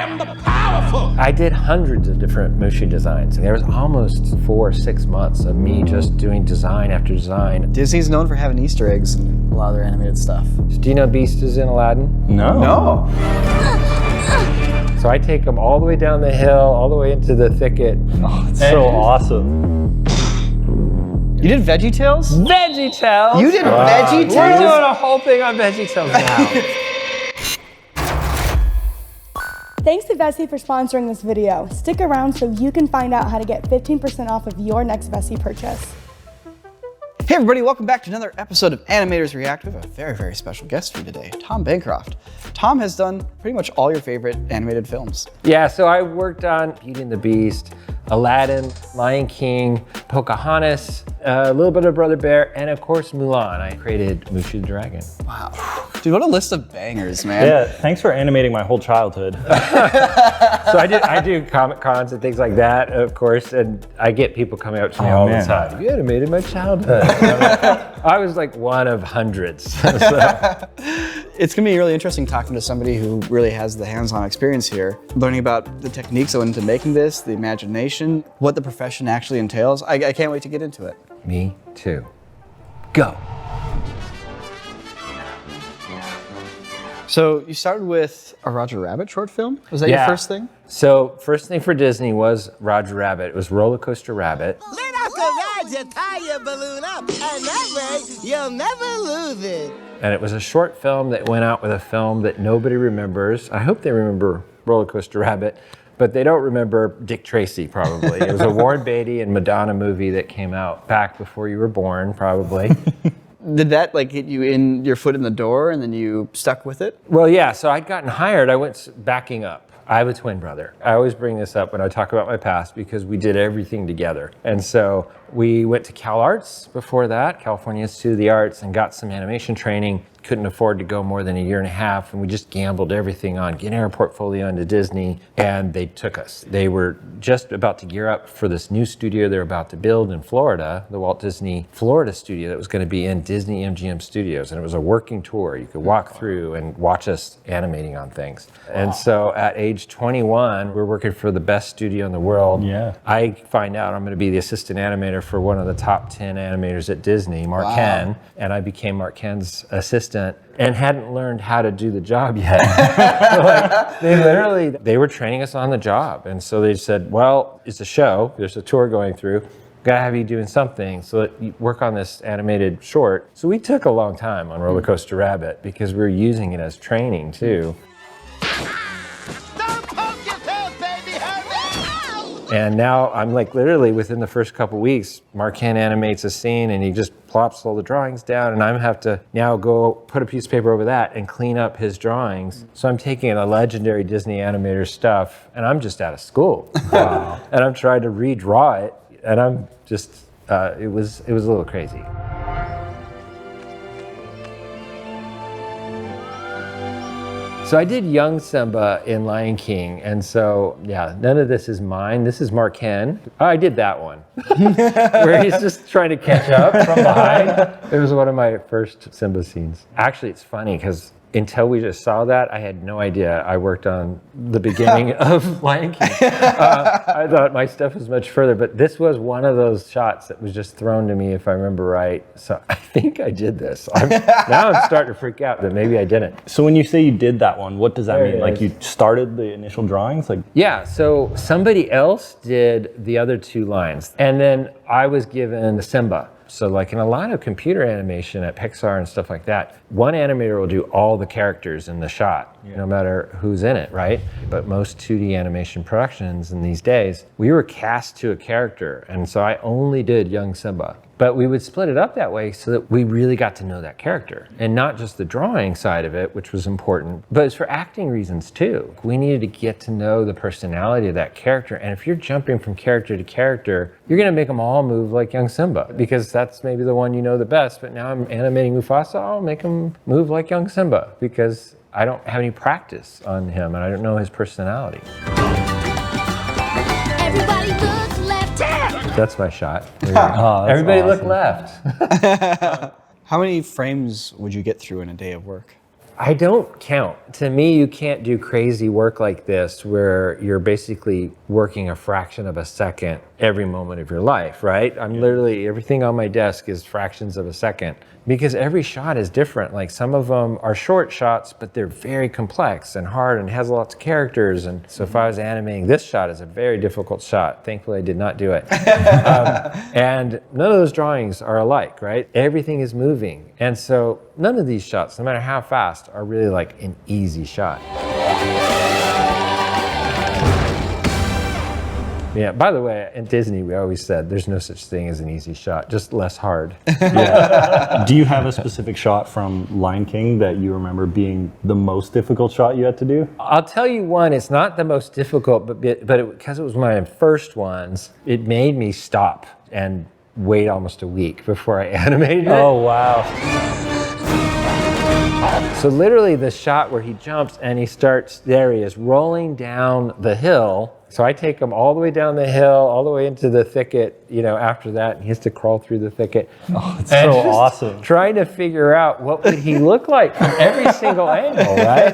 am the powerful. I did hundreds of different Mushi designs. There was almost 4 or 6 months of me just doing design after design. Disney's known for having Easter eggs in a lot of their animated stuff. Do you know Beast is in Aladdin? No. So I take them all the way down the hill, all the way into the thicket. Oh, it's so awesome. You did VeggieTales? VeggieTales! You did We're VeggieTales? doing a whole thing on VeggieTales now. Thanks to Vessi for sponsoring this video. Stick around so you can find out how to get 15% off of your next Vessi purchase. Hey everybody, welcome back to another episode of Animators React. We have a very, very special guest for you today, Tom Bancroft. Tom has done pretty much all your favorite animated films. Yeah, so I worked on Beauty and the Beast, Aladdin, Lion King, Pocahontas, a little bit of Brother Bear, and of course Mulan. I created Mushu the Dragon. Wow. Dude, what a list of bangers, man. Yeah, thanks for animating my whole childhood. So I do Comic Cons and things like that, of course, and I get people coming up to me all the time. You animated my childhood. I was like one of hundreds. So. It's gonna be really interesting talking to somebody who really has the hands-on experience here, learning about the techniques that went into making this, the imagination, what the profession actually entails. I can't wait to get into it. Me too. Go. So you started with a Roger Rabbit short film? Was that your first thing? So first thing for Disney was Roger Rabbit. It was Roller Coaster Rabbit. Let Uncle Roger tie your balloon up, and that way you'll never lose it. And it was a short film that went out with a film that nobody remembers. I hope they remember Roller Coaster Rabbit, but they don't remember Dick Tracy, probably. It was a Warren Beatty and Madonna movie that came out back before you were born, probably. Did that like get you in your foot in the door and then you stuck with it? Well, yeah, so I'd gotten hired. I went backing up. I have a twin brother. I always bring this up when I talk about my past because we did everything together. And so we went to Cal Arts before that, California Institute of the Arts, and got some animation training. Couldn't afford to go more than a year and a half, and we just gambled everything on getting our portfolio into Disney, and they took us. They were just about to gear up for this new studio they're about to build in Florida, the Walt Disney Florida studio that was going to be in Disney MGM Studios, and it was a working tour. You could walk through and watch us animating on things. Wow. And so at age 21, we're working for the best studio in the world. Yeah. I find out I'm going to be the assistant animator for one of the top 10 animators at Disney, Mark Ken, and I became Mark Ken's assistant and hadn't learned how to do the job yet. So like, they were training us on the job. And so they said, well, it's a show, there's a tour going through, gotta have you doing something, so that you work on this animated short. So we took a long time on Roller Coaster Rabbit because we were using it as training too. And now I'm like literally within the first couple weeks, Mark Ken animates a scene and he just plops all the drawings down and I have to now go put a piece of paper over that and clean up his drawings. So I'm taking a legendary Disney animator stuff and I'm just out of school. Wow. And I'm trying to redraw it and I'm just, it was a little crazy. So I did young Simba in Lion King, and so, yeah, none of this is mine. This is Mark Ken. Oh, I did that one, where he's just trying to catch up from behind. It was one of my first Simba scenes. Actually, it's funny, because until we just saw that, I had no idea I worked on the beginning of Lion King. I thought my stuff was much further, but this was one of those shots that was just thrown to me, if I remember right. So I think I did this. Now I'm starting to freak out that maybe I didn't. So when you say you did that one, what does that mean? Like you started the initial drawings? Like yeah, so somebody else did the other 2 lines, and then I was given Simba. So like in a lot of computer animation at Pixar and stuff like that, one animator will do all the characters in the shot, no matter who's in it, right? But most 2D animation productions in these days, we were cast to a character. And so I only did young Simba. But we would split it up that way so that we really got to know that character. And not just the drawing side of it, which was important, but it's for acting reasons too. We needed to get to know the personality of that character. And if you're jumping from character to character, you're gonna make them all move like young Simba, because that's maybe the one you know the best. But now I'm animating Mufasa, I'll make him move like young Simba, because I don't have any practice on him and I don't know his personality. Everybody look left. That's my shot. Everybody look left. How many frames would you get through in a day of work? I don't count. To me, you can't do crazy work like this where you're basically working a fraction of a second every moment of your life, right? I'm literally, everything on my desk is fractions of a second because every shot is different. Like some of them are short shots, but they're very complex and hard and has lots of characters. And so if I was animating this shot, it's a very difficult shot. Thankfully, I did not do it. And none of those drawings are alike, right? Everything is moving. And so none of these shots, no matter how fast, are really like an easy shot. Yeah, by the way, in Disney, we always said there's no such thing as an easy shot, just less hard. Yeah. Do you have a specific shot from Lion King that you remember being the most difficult shot you had to do? I'll tell you one, it's not the most difficult, but because it was one of my first ones, it made me stop and wait almost a week before I animated it. Oh, wow. So literally the shot where he jumps and he starts, there he is, rolling down the hill. So I take him all the way down the hill, all the way into the thicket, you know, after that, and he has to crawl through the thicket. Oh, it's so awesome. Trying to figure out what would he look like from every single angle, right?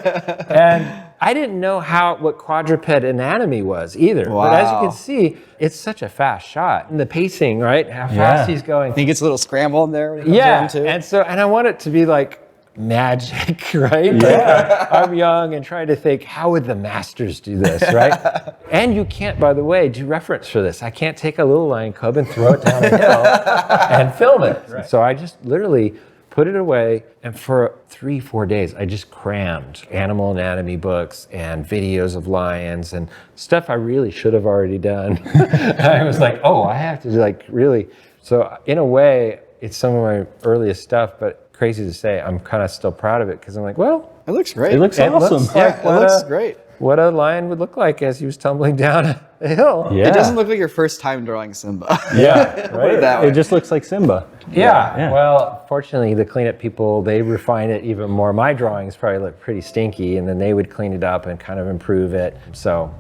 And I didn't know what quadruped anatomy was either. Wow. But as you can see, it's such a fast shot. And the pacing, right? How fast he's going. He gets a little scramble in there when he comes down too. And I want it to be like magic, right? Yeah. I'm young and trying to think, how would the masters do this, right? And you can't, by the way, do reference for this. I can't take a little lion cub and throw it down a hill and film it. Right. So I just literally put it away, and for 3-4 days, I just crammed animal anatomy books and videos of lions and stuff I really should have already done. I was like, oh, I have to like really. So in a way, it's some of my earliest stuff, but crazy to say, I'm kind of still proud of it because I'm like, well, it looks great. It looks awesome. Looks like it looks great. What a lion would look like as he was tumbling down a hill. Yeah. It doesn't look like your first time drawing Simba. Yeah, Put it that way. It just looks like Simba. Yeah. Well, fortunately, the cleanup people, they refine it even more. My drawings probably look pretty stinky, and then they would clean it up and kind of improve it. So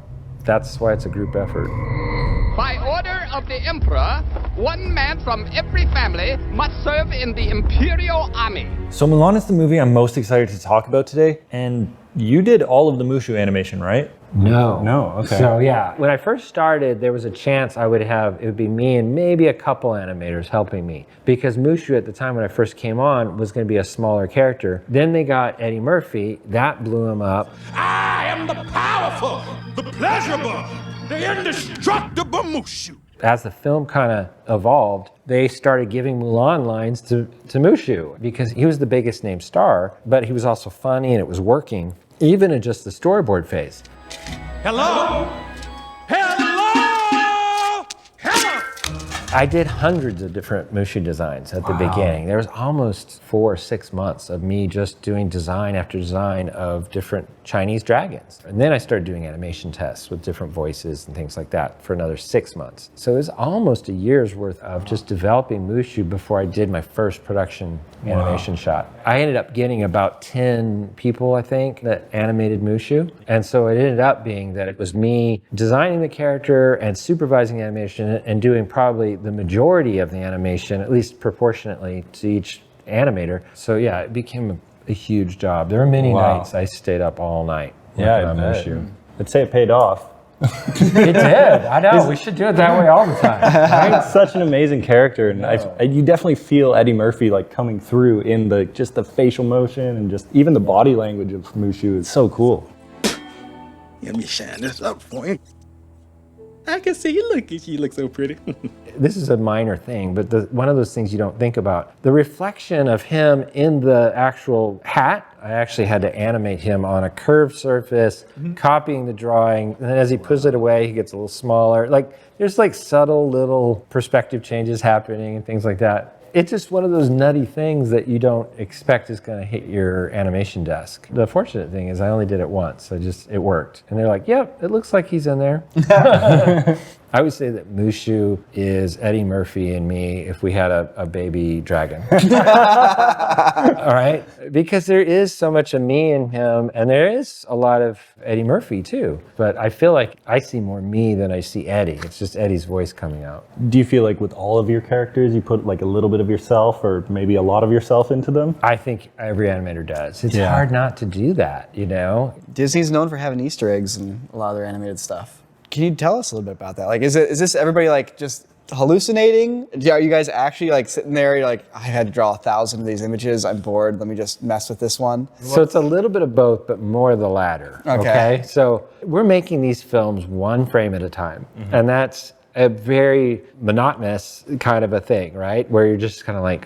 that's why it's a group effort. By order of the Emperor, one man from every family must serve in the Imperial Army. So Mulan is the movie I'm most excited to talk about today, and you did all of the Mushu animation, right? No. No, okay. So yeah, when I first started, there was a chance it would be me and maybe a couple animators helping me. Because Mushu at the time when I first came on was gonna be a smaller character. Then they got Eddie Murphy, that blew him up. I am the powerful, the pleasurable, the indestructible Mushu. As the film kind of evolved, they started giving Mulan lines to Mushu because he was the biggest name star, but he was also funny and it was working, even in just the storyboard phase. Hello? Hello? Hello? I did hundreds of different Mushu designs at the beginning. There was almost 4 or 6 months of me just doing design after design of different Chinese dragons. And then I started doing animation tests with different voices and things like that for another 6 months. So it was almost a year's worth of just developing Mushu before I did my first production animation shot. I ended up getting about 10 people, I think, that animated Mushu. And so it ended up being that it was me designing the character and supervising animation and doing probably the majority of the animation, at least proportionately to each animator. So yeah, it became a huge job. There were many nights I stayed up all night working on Mushu. I'd say it paid off. It did. I know. We should do it that way all the time. Right? It's such an amazing character, and you definitely feel Eddie Murphy like coming through in just the facial motion and just even the body language of Mushu. It's so cool. Let me shine this up for you. I can see you. Look at you. Look so pretty. This is a minor thing, but one of those things you don't think about. The reflection of him in the actual hat, I actually had to animate him on a curved surface, copying the drawing, and then as he puts it away, he gets a little smaller. Like, there's like subtle little perspective changes happening and things like that. It's just one of those nutty things that you don't expect is going to hit your animation desk. The fortunate thing is I only did it once, so it worked. And they're like, yep, it looks like he's in there. I would say that Mushu is Eddie Murphy and me if we had a baby dragon. All right? Because there is so much of me in him, and there is a lot of Eddie Murphy too. But I feel like I see more me than I see Eddie. It's just Eddie's voice coming out. Do you feel like with all of your characters, you put like a little bit of yourself or maybe a lot of yourself into them? I think every animator does. It's hard not to do that, you know? Disney's known for having Easter eggs in a lot of their animated stuff. Can you tell us a little bit about that? Like, is this everybody like just hallucinating? Are you guys actually like sitting there, you're like, I had to draw 1,000 of these images, I'm bored, let me just mess with this one? So it's a little bit of both, but more the latter, okay? So we're making these films one frame at a time, and that's a very monotonous kind of a thing, right? Where you're just kind of like,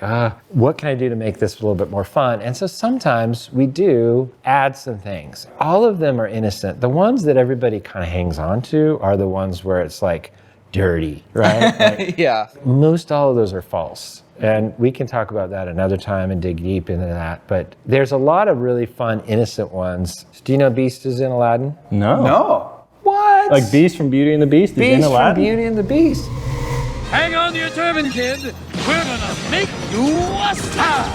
what can I do to make this a little bit more fun? And so sometimes we do add some things. All of them are innocent. The ones that everybody kind of hangs on to are the ones where it's like dirty, right? Like, Yeah. most all of those are false. And we can talk about that another time and dig deep into that. But there's a lot of really fun, innocent ones. Do you know Beast is in Aladdin? No. What? Like Beast from Beauty and the Beast is in Beast Aladdin? from Beauty and the Beast. Hang on to your turban, kid. We're gonna make you a star.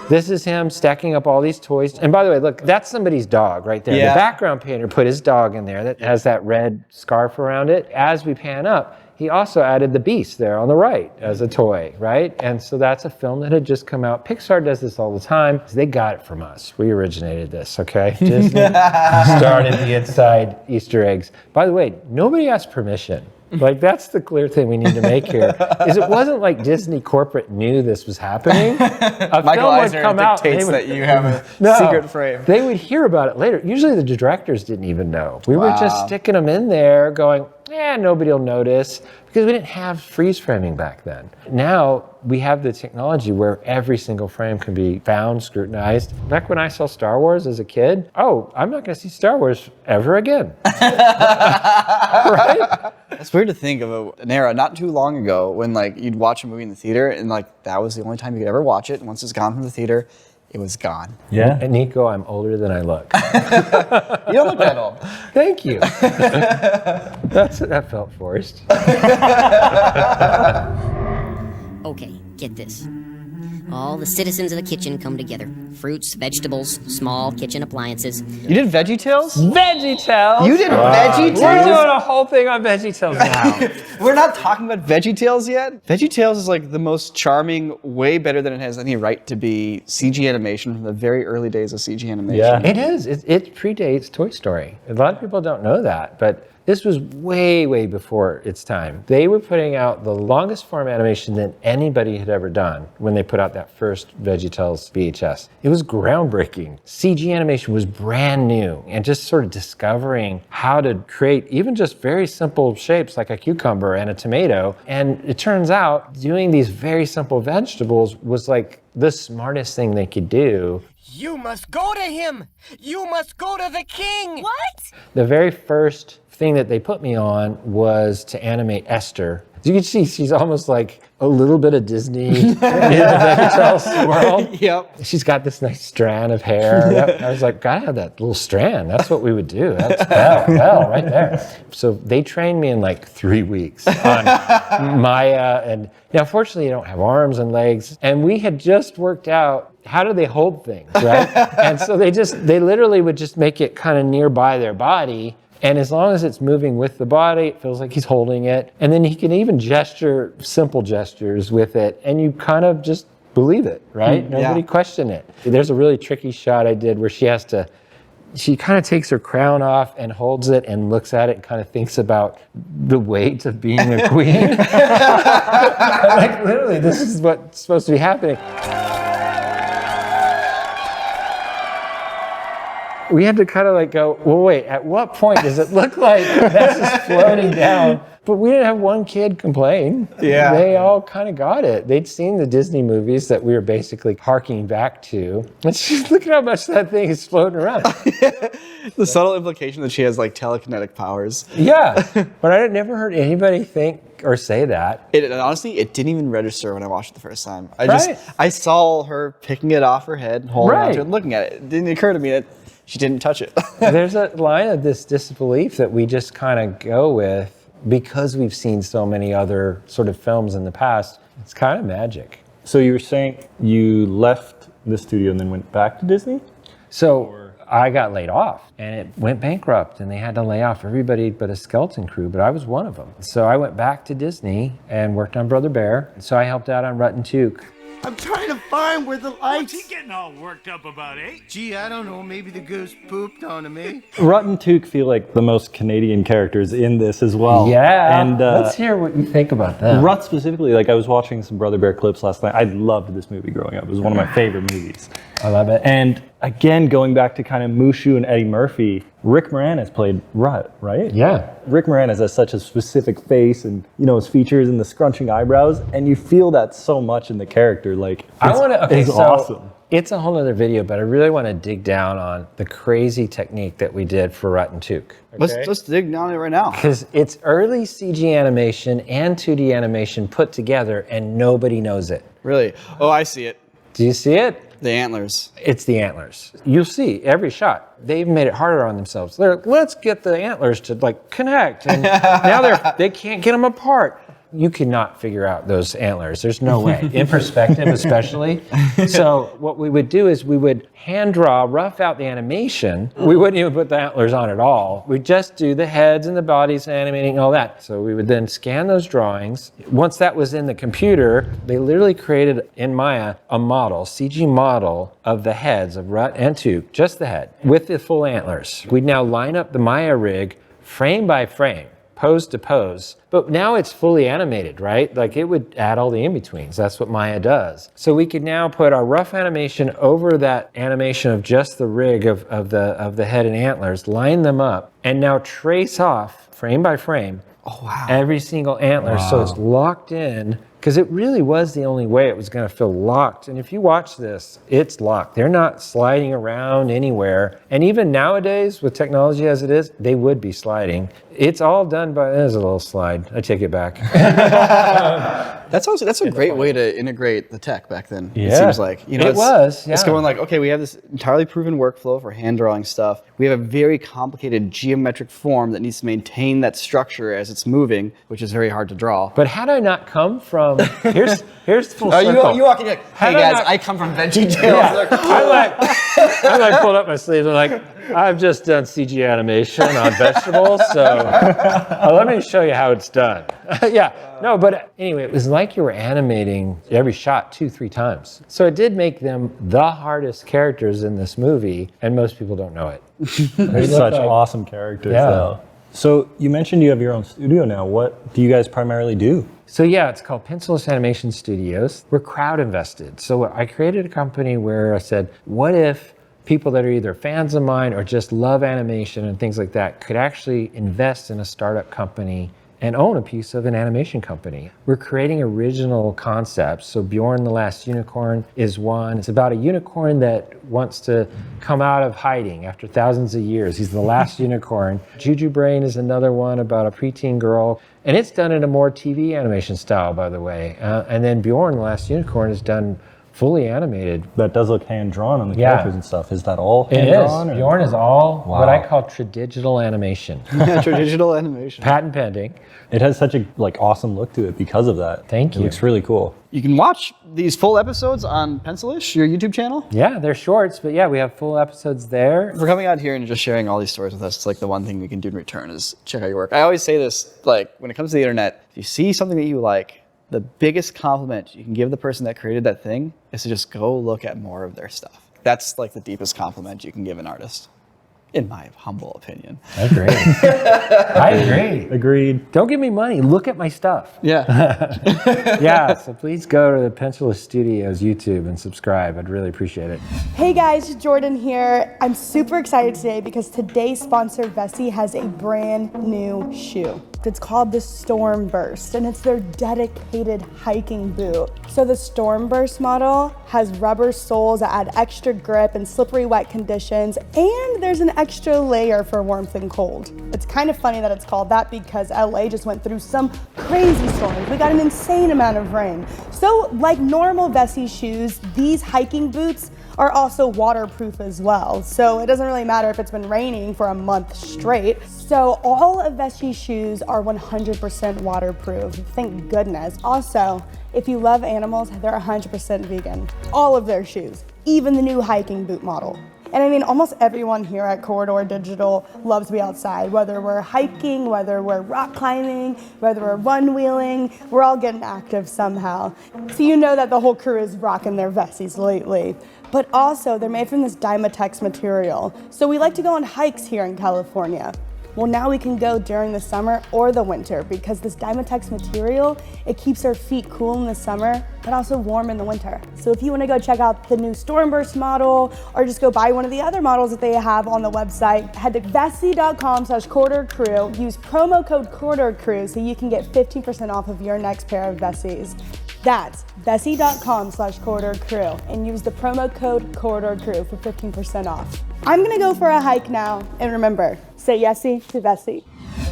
This is him stacking up all these toys. And by the way, look, that's somebody's dog right there. Yeah. The background painter put his dog in there that has that red scarf around it. As we pan up, he also added the Beast there on the right as a toy, right? And so that's a film that had just come out. Pixar does this all the time. They got it from us. We originated this, okay? Disney started the inside Easter eggs. By the way, nobody asked permission. Like, that's the clear thing we need to make here, is it wasn't like Disney corporate knew this was happening. A Michael film would Eisner come out, dictates they would- that you have a No, secret frame. they would hear about it later. Usually the directors didn't even know. We were just sticking them in there going, nobody will notice, because we didn't have freeze framing back then. Now we have the technology where every single frame can be found, scrutinized. Back when I saw Star Wars as a kid, I'm not going to see Star Wars ever again. Right? It's weird to think of an era not too long ago when like you'd watch a movie in the theater and like that was the only time you could ever watch it. And once it's gone from the theater, it was gone. Yeah. And Niko, I'm older than I look. You don't look that old. Thank you. That felt forced. Okay, get this. All the citizens of the kitchen come together. Fruits, vegetables, small kitchen appliances. You did VeggieTales? VeggieTales? You did VeggieTales? We're doing a whole thing on VeggieTales now. We're not talking about VeggieTales yet. VeggieTales is like the most charming, way better than it has any right to be CG animation from the very early days of CG animation. Yeah. It is. It predates Toy Story. A lot of people don't know that, but this was way, way before its time. They were putting out the longest form animation than anybody had ever done when they put out that first VeggieTales VHS. It was groundbreaking. CG animation was brand new, and just sort of discovering how to create even just very simple shapes like a cucumber and a tomato. And it turns out doing these very simple vegetables was like the smartest thing they could do. You must go to him. You must go to the king. What? The very first thing that they put me on was to animate Esther. As you can see, she's almost like a little bit of Disney in the VeggieTales world. Yep. She's got this nice strand of hair. I was like, gotta have that little strand. That's what we would do. That's Belle right there. So they trained me in like 3 weeks on Maya. And now, fortunately, you don't have arms and legs. And we had just worked out how do they hold things, right? And so they literally would just make it kind of nearby their body. And as long as it's moving with the body, it feels like he's holding it. And then he can even gesture simple gestures with it. And you kind of just believe it, right? Nobody question it. There's a really tricky shot I did where she kind of takes her crown off and holds it and looks at it and kind of thinks about the weight of being a queen. Like, literally, this is what's supposed to be happening. We had to kind of like go, well, wait, at what point does it look like this is floating down? But we didn't have one kid complain. Yeah. They all kind of got it. They'd seen the Disney movies that we were basically harking back to. And she's, look at how much that thing is floating around. The subtle implication that she has like telekinetic powers. Yeah, but I never heard anybody think or say that. Honestly, it didn't even register when I watched it the first time. I saw her picking it off her head and holding onto it and looking at it. It didn't occur to me that she didn't touch it. There's a line of this disbelief that we just kind of go with because we've seen so many other sort of films in the past. It's kind of magic. So you were saying you left the studio and then went back to Disney? So I got laid off and it went bankrupt and they had to lay off everybody but a skeleton crew, but I was one of them. So I went back to Disney and worked on Brother Bear. So I helped out on Rut and Took. I'm trying to find where the lights... What's he getting all worked up about, eh? Gee, I don't know. Maybe the goose pooped onto me. Rut and Took feel like the most Canadian characters in this as well. Yeah, and let's hear what you think about that. Rut specifically, like I was watching some Brother Bear clips last night. I loved this movie growing up. It was one of my favorite movies. I love it. And again, going back to kind of Mushu and Eddie Murphy, Rick Moranis played Rut, right? Yeah. Rick Moranis has such a specific face and, you know, his features and the scrunching eyebrows, and you feel that so much in the character. Like, it's awesome. It's a whole other video, but I really want to dig down on the crazy technique that we did for Rut and Took. Okay? Let's dig down on it right now. Because it's early CG animation and 2D animation put together, and nobody knows it. Really? Oh, I see it. Do you see it? The antlers. It's the antlers. You'll see every shot. They've made it harder on themselves. They're like, let's get the antlers to like connect, and now they can't get them apart. You cannot figure out those antlers. There's no way. In perspective, especially. So what we would do is we would hand draw, rough out the animation. We wouldn't even put the antlers on at all. We'd just do the heads and the bodies, animating and all that. So we would then scan those drawings. Once that was in the computer, they literally created in Maya a model, CG model of the heads of Rut and Took, just the head, with the full antlers. We'd now line up the Maya rig frame by frame, pose to pose, but now it's fully animated, right? Like it would add all the in-betweens. That's what Maya does. So we could now put our rough animation over that animation of just the rig of the head and antlers, line them up, and now trace off frame by frame every single antler. So it's locked in, because it really was the only way it was going to feel locked. And if you watch this, it's locked. They're not sliding around anywhere. And even nowadays, with technology as it is, they would be sliding. It's all done by, there's a little slide. I take it back. That's a great way to integrate the tech back then. Yeah. It seems like, you know, it's going like, okay, we have this entirely proven workflow for hand drawing stuff. We have a very complicated geometric form that needs to maintain that structure as it's moving, which is very hard to draw. But had I not come from, here's full circle. You walk in like, hey guys, I come from VeggieTales. Yeah. I like pulled up my sleeves and like, I've just done CG animation on vegetables, so let me show you how it's done. No, but anyway, it was like you were animating every shot 2-3 times. So it did make them the hardest characters in this movie, and most people don't know it. They're such awesome characters, though. So you mentioned you have your own studio now. What do you guys primarily do? So yeah, it's called Pencilish Animation Studios. We're crowd invested. So I created a company where I said, what if people that are either fans of mine or just love animation and things like that could actually invest in a startup company and own a piece of an animation company. We're creating original concepts. So Bjorn the Last Unicorn is one. It's about a unicorn that wants to come out of hiding after thousands of years. He's the last unicorn. Juju Brain is another one about a preteen girl. And it's done in a more TV animation style, by the way. And then Bjorn the Last Unicorn is done fully animated. That does look hand-drawn on the characters and stuff. Is that all hand-drawn? It is. Bjorn is all what I call tradigital animation. Tradigital animation. Patent pending. It has such a awesome look to it because of that. Thank you. It looks really cool. You can watch these full episodes on Pencilish, your YouTube channel. Yeah, they're shorts, but yeah, we have full episodes there. For coming out here and just sharing all these stories with us, it's like the one thing we can do in return is check out your work. I always say this, like when it comes to the internet, if you see something that you like, the biggest compliment you can give the person that created that thing is to just go look at more of their stuff. That's like the deepest compliment you can give an artist, in my humble opinion. I agree. I agree. Agreed. Don't give me money. Look at my stuff. Yeah. Yeah, so please go to the Pencilish Studios YouTube and subscribe. I'd really appreciate it. Hey guys, Jordan here. I'm super excited today because today's sponsor, Vessi, has a brand new shoe. It's called the Stormburst, and it's their dedicated hiking boot. So the Stormburst model has rubber soles that add extra grip in slippery wet conditions, and there's an extra layer for warmth and cold. It's kind of funny that it's called that because LA just went through some crazy storms. We got an insane amount of rain. So like normal Vessi shoes, these hiking boots are also waterproof as well. So it doesn't really matter if it's been raining for a month straight. So all of Vessi's shoes are 100% waterproof, thank goodness. Also, if you love animals, they're 100% vegan. All of their shoes, even the new hiking boot model. And I mean, almost everyone here at Corridor Digital loves to be outside, whether we're hiking, whether we're rock climbing, whether we're run wheeling, we're all getting active somehow. So you know that the whole crew is rocking their Vessis lately. But also, they're made from this Dymatex material. So we like to go on hikes here in California. Well, now we can go during the summer or the winter because this Dymatex material, it keeps our feet cool in the summer, but also warm in the winter. So if you want to go check out the new Stormburst model or just go buy one of the other models that they have on the website, head to Vessi.com/corridorcrew, use promo code corridorcrew so you can get 15% off of your next pair of Vessis. That's Vessi.com/corridorcrew and use the promo code corridorcrew for 15% off. I'm gonna go for a hike now, and remember, say yesy to Vessi.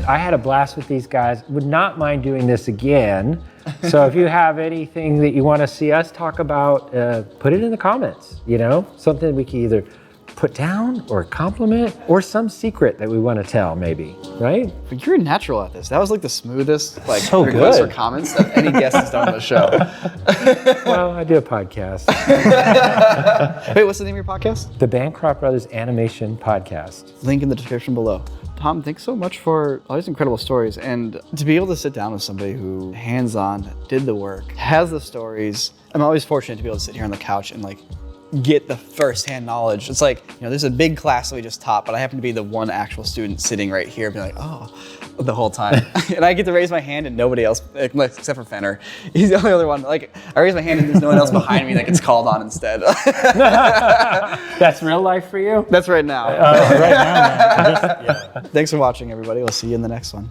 I had a blast with these guys. Would not mind doing this again. So if you have anything that you want to see us talk about, put it in the comments. You know, something we can either put down or compliment or some secret that we want to tell, maybe, right? But you're natural at this. That was like the smoothest So requests good. or comments that any guest has done on the show. Well, I do a podcast. Wait, what's the name of your podcast? The Bancroft Brothers Animation Podcast. Link in the description below. Tom, thanks so much for all these incredible stories, and to be able to sit down with somebody who hands-on did the work, has the stories. I'm always fortunate to be able to sit here on the couch and like get the first-hand knowledge. It's like, you know, there's a big class that we just taught, but I happen to be the one actual student sitting right here being like, oh, the whole time. And I get to raise my hand and nobody else, except for Fenner. He's the only other one. Like, I raise my hand and there's no one else behind me that gets called on instead. That's real life for you? That's right now. Right now, Thanks for watching, everybody. We'll see you in the next one.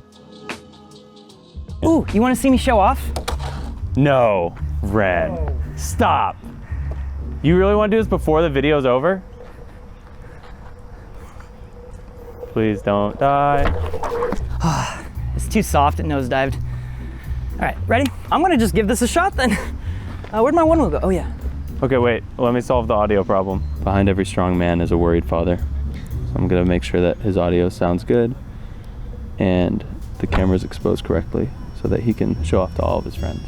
Ooh, you want to see me show off? No, Ren. Stop. You really want to do this before the video's over? Please don't die. It's too soft, it nosedived. All right, ready? I'm gonna just give this a shot then. Where'd my one wheel go? Oh yeah. Okay, wait, let me solve the audio problem. Behind every strong man is a worried father. So I'm gonna make sure that his audio sounds good and the camera's exposed correctly so that he can show off to all of his friends.